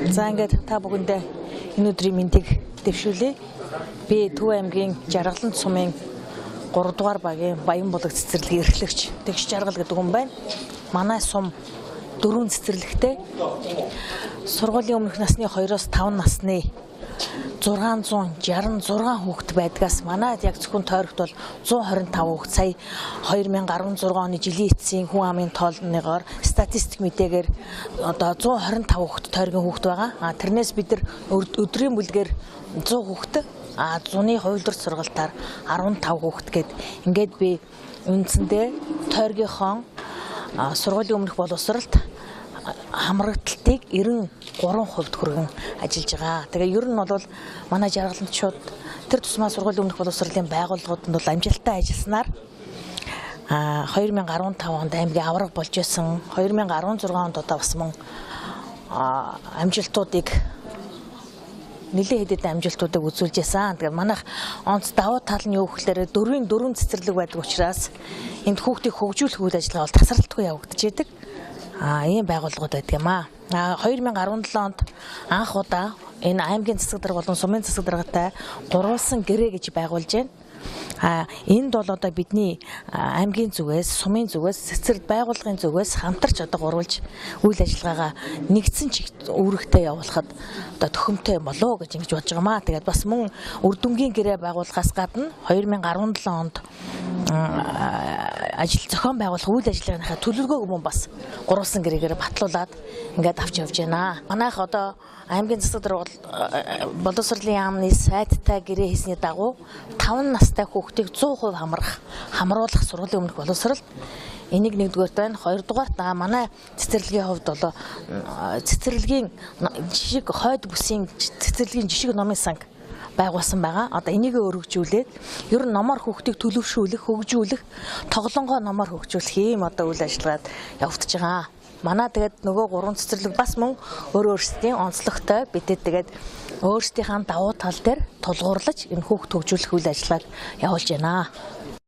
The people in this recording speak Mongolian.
За ингээд та бүхэндээ энэ өдрийн мэндийг дэвшүүлье. Би Төв аймгийн Жаргалан сумын 3 дугаар багийн Баян булаг цэцэрлэгийн эрхлэгч Тэгш Жаргал гэдэг хүн байна. Манай сум 4 цэцэрлэгтэй. Сургуулийн өмнөх насны 2-5 насны 666 хүүхэд байдгаас манайд яг зөвхөн тойрогт бол 125 хүүхэд сая 2016 оны жилийн эцсийн хүн амын тоолныгоор статистик мэдээгээр одоо 125 хүүхэд тойргийн хүүхэд байгаа. Тэрнээс бид нар өдрийн бүлгээр 100 хүүхэд зуны хувилбар сургалтаар 15 хүүхэд гээд ингээд би үндсэндээ тойргийнхоо сургуулийн өмнөх боловсролт хамрагдалтыг 93% хүргэн ажиллаж байгаа. Тэгээ ер нь бол манай жаргаланчууд тэр тусмаа сургуулийн өмнөх боловсролын байгууллагуудад бол амжилттай ажилласнаар 2015 онд аймгийн авраг болж байсан. 2016 онд одоо бас мөн амжилтуудыг нэлээд хэдэд амжилтуудыг үзүүлж байсан. Тэгээд манайх онц давуу тал нь юу гэхээр 4 цэцэрлэг байдаг учраас энд хүүхдийг хөгжүүлэх үйл ажиллагаа бол тасралтгүй явагдаж байдаг. Ийм байгууллагууд байдаг юм аа. 2017 онд анх удаа энэ аймгийн засаг дарга болон сумын засаг даргатай гурвалсан гэрээ гэж байгуулж байна. Энд бол одоо бидний аймгийн зүгээс, сумын зүгээс, цэцэрлэг байгууллагын зүгээс хамтарч одоо гурвалж үйл ажиллагаагаа нэгдсэн чигт үүрэгтэй явуулахад одоо төхөмтэй болов гэж ингэж бодож байгаамаа. Тэгээд бас мөн Үрдөнгийн гэрээ байгуулахаас гадна 2017 онд ажил зохион байгуулах үйл ажиллагааныхаа төлөвлөгөөг мөн бас гурвалсан гэрээгээр батлуулаад ингээд авч явж байна. Манайх одоо аймгийн засаг дарга боловсролын яамны сайттай гэрээ хийсний дагуу 5 настай хүүхдийг 100% хамруулах сургуулийн өмнөх боловсрол энийг нэгдүгээрт байна. Хоёрдугаарт манай цэцэрлэгийн хувьд бол цэцэрлэгийн жишг хойд бүсийн цэцэрлэгийн жишг номын санг байгуулсан байгаа. Одоо энийг өргөжүүлээд ер нь номоор хүүхдийг төлөвшүүлэх, хөгжүүлэх, тоглонгоо номоор хөгжүүлэх ийм одоо үйл ажиллагаад явагдаж байгаа. Манай тэгээд нөгөө 3 цэцэрлэг бас мөн өөрсдийн онцлогтой бидэд тэгээд өөрсдийнхээ давуу тал дээр тулгуурлаж энэ хүүхд хөгжүүлэх үйл ажиллагааг явуулж байна.